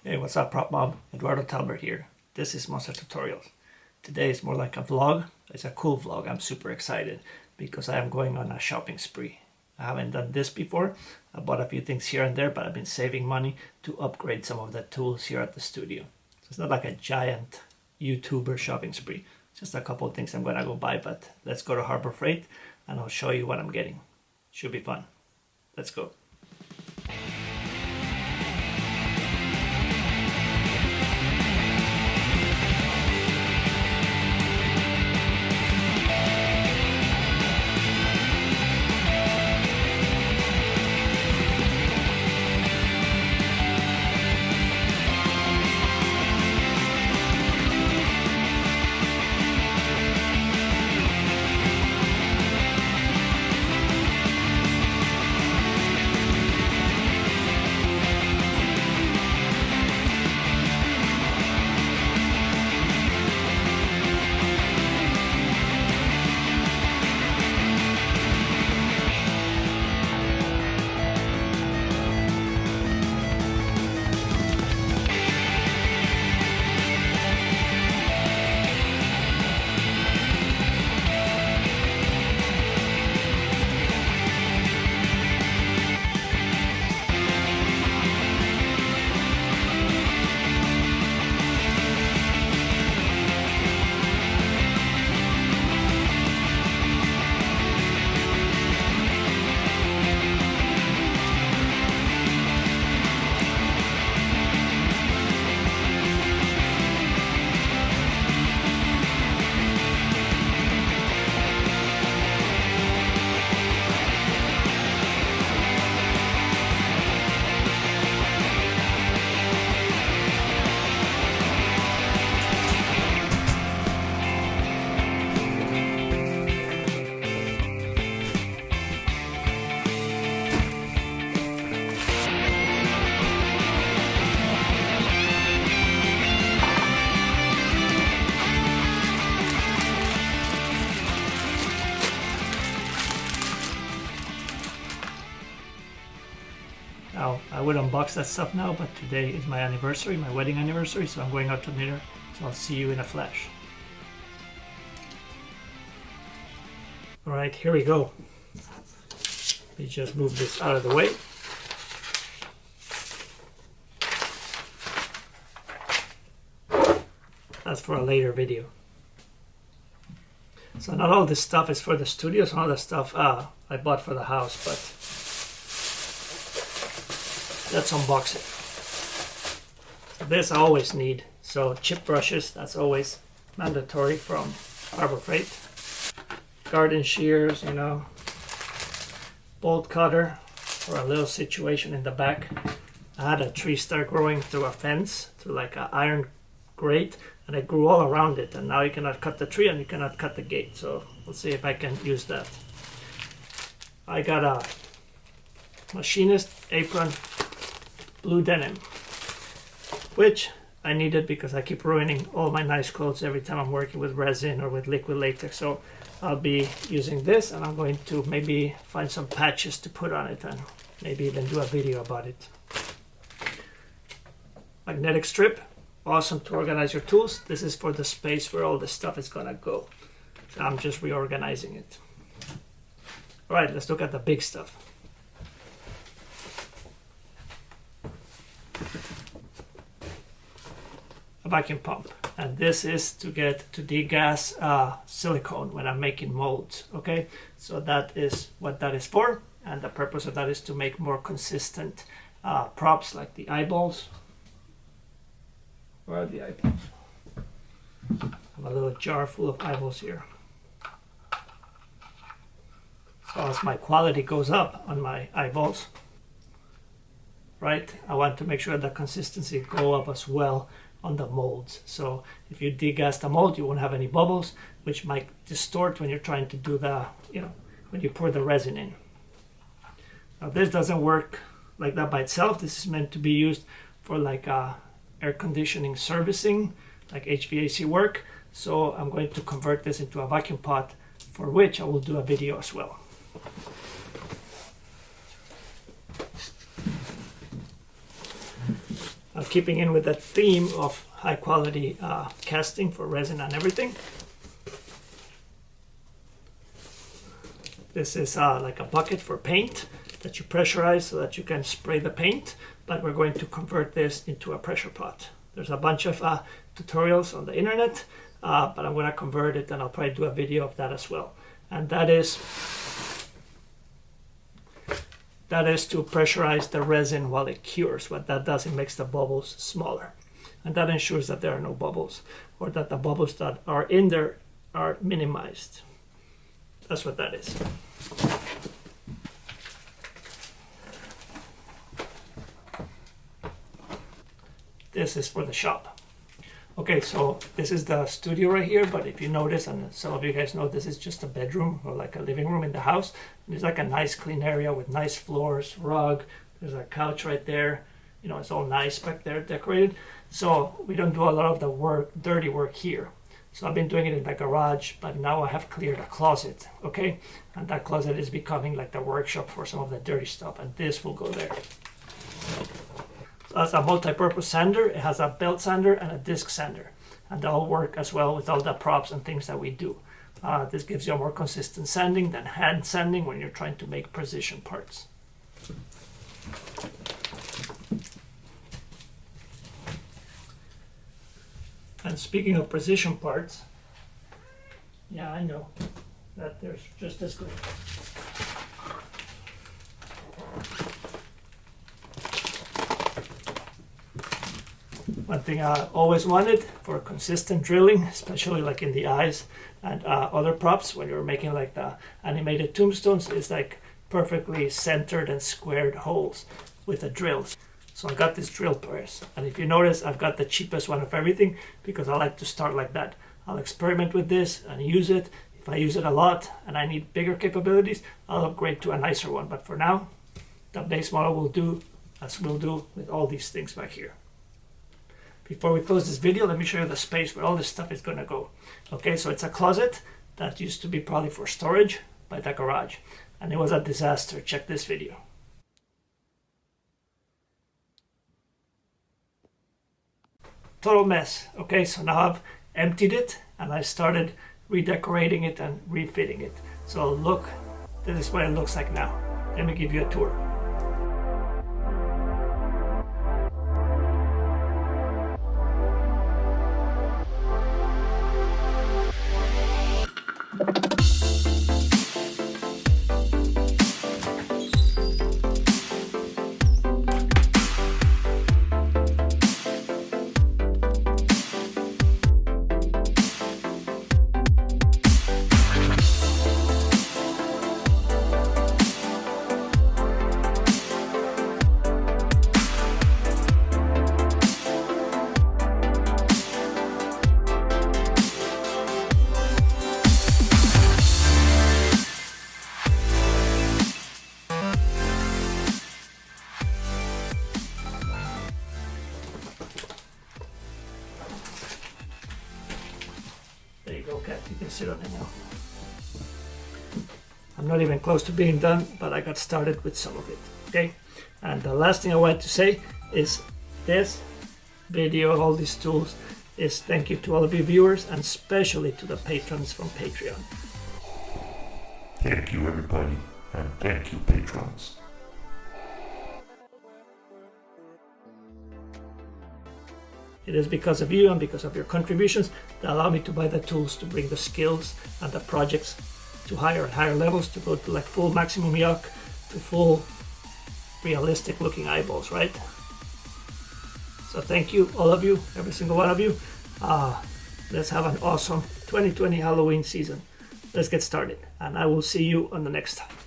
Hey, what's up, Prop Mob? Eduardo Talbert here. This is Monster Tutorials. Today is more like a vlog. It's a cool vlog. I'm super excited because I am going on a shopping spree. I haven't done this before. I bought a few things here and there, but I've been saving money to upgrade some of the tools here at the studio. So it's not like a giant YouTuber shopping spree. Just a couple of things I'm gonna go buy, but let's go to Harbor Freight and I'll show you what I'm getting. Should be fun. Let's go. Now, I would unbox that stuff now, but today is my anniversary, my wedding anniversary, so I'm going out to dinner, so I'll see you in a flash. Alright, here we go. Let me just move this out of the way. That's for a later video. So not all this stuff is for the studio, some of the stuff I bought for the house, but let's unbox it. This I always need. So chip brushes, that's always mandatory from Harbor Freight. Garden shears, you know. Bolt cutter for a little situation in the back. I had a tree start growing through a fence, through like an iron grate, and it grew all around it, and now you cannot cut the tree and you cannot cut the gate. So we'll see if I can use that. I got a machinist apron, blue denim, which I needed because I keep ruining all my nice clothes every time I'm working with resin or with liquid latex. So I'll be using this, and I'm going to maybe find some patches to put on it and maybe even do a video about it. Magnetic strip, awesome to organize your tools. This is for the space where all the stuff is gonna go. So I'm just reorganizing it. All right, let's look at the big stuff. A vacuum pump, and this is to get to degas silicone when I'm making molds. Okay, so that is what that is for, and the purpose of that is to make more consistent props like the eyeballs. Where are the eyeballs? I have a little jar full of eyeballs here. So as my quality goes up on my eyeballs, right, I want to make sure the consistency go up as well on the molds. So if you degas the mold, you won't have any bubbles, which might distort when you're trying to do the, when you pour the resin in. Now this doesn't work like that by itself. This is meant to be used for like air conditioning servicing, like HVAC work. So I'm going to convert this into a vacuum pot, for which I will do a video as well. keeping in with that theme of high quality casting for resin and everything. This is like a bucket for paint that you pressurize so that you can spray the paint, but we're going to convert this into a pressure pot. There's a bunch of tutorials on the internet, but I'm going to convert it, and I'll probably do a video of that as well. And that is to pressurize the resin while it cures. What that does, it makes the bubbles smaller, and that ensures that there are no bubbles, or that the bubbles that are in there are minimized. That's what that is. This is for the shop. Okay, so this is the studio right here, but if you notice, and some of you guys know, this is just a bedroom or like a living room in the house. There's like a nice clean area with nice floors, rug. There's a couch right there. You know, it's all nice back there, decorated. So we don't do a lot of the work, dirty work here. So I've been doing it in the garage, but now I have cleared a closet, okay? And that closet is becoming like the workshop for some of the dirty stuff, and this will go there. So that's a multi-purpose sander. It has a belt sander and a disc sander, and they all work as well with all the props and things that we do. This gives you a more consistent sanding than hand sanding when you're trying to make precision parts. And speaking of precision parts, yeah, I know that there's just as good. One thing I always wanted for consistent drilling, especially like in the eyes and other props when you're making like the animated tombstones, is like perfectly centered and squared holes with a drill. So I got this drill press, and if you notice, I've got the cheapest one of everything because I like to start like that. I'll experiment with this and use it. If I use it a lot and I need bigger capabilities, I'll upgrade to a nicer one. But for now, the base model will do as we'll do with all these things back here. Before we close this video, let me show you the space where all this stuff is going to go. Okay, so it's a closet that used to be probably for storage by the garage, and it was a disaster. Check this video. Total mess. Okay, so now I've emptied it and I started redecorating it and refitting it. So look, this is what it looks like now. Let me give you a tour. There you go, Cat. You can sit on it now. I'm not even close to being done, but I got started with some of it. Okay? And the last thing I want to say is this video of all these tools is thank you to all of you viewers, and especially to the patrons from Patreon. Thank you, everybody, and thank you, patrons. It is because of you and because of your contributions that allow me to buy the tools to bring the skills and the projects to higher and higher levels, to go to like full maximum yuck, to full realistic looking eyeballs, right? So thank you, all of you, every single one of you. Let's have an awesome 2020 Halloween season. Let's get started, and I will see you on the next time.